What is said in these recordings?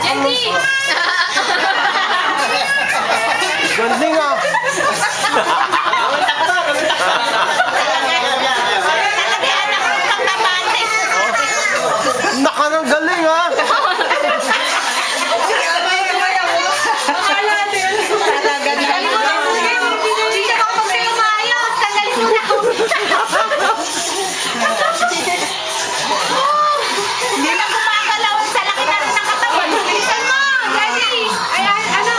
Andy! Galing ah. Naka ng galing ah. Hindi na gumagalaw sa laki na rin ng katawan. Bilisan mo! Ready? Ayan, ano?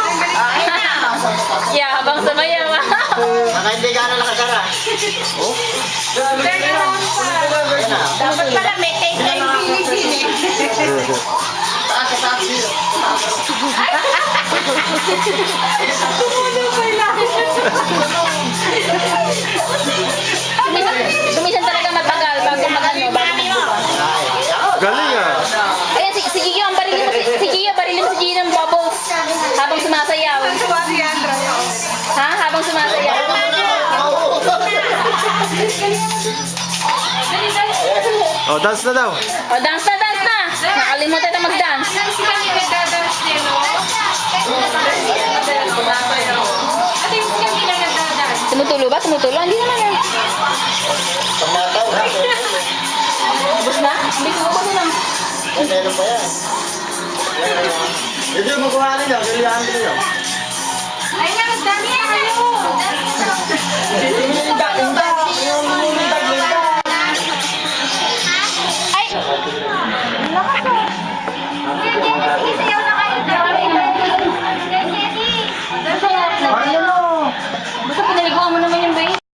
Yeah, habang sumayaw. Baka hindi ka na nakasara. Dapat pala may take na yung biligin eh. Taas sa taas dito. Dumisan talaga matagal bago mag-ano, bago mag-buka. Galing ah. Ayan, si Gio, ang barilin mo si Gio, barilin mo si Gio ng bubbles habang sumasayaw. Ha? Habang sumasayaw. Oh, dance na daw. O, dance na, dance na. Nakalimutan na mag-dance. Tumutulo ba? Tumutulo? Hindi naman eh. Pagmataw. Ubus na? Hindi ko ubus na. Meron pa yan. Hindi mo kumain niya. Kailangan ko niya. Ay, nag-dance na kayo! Yung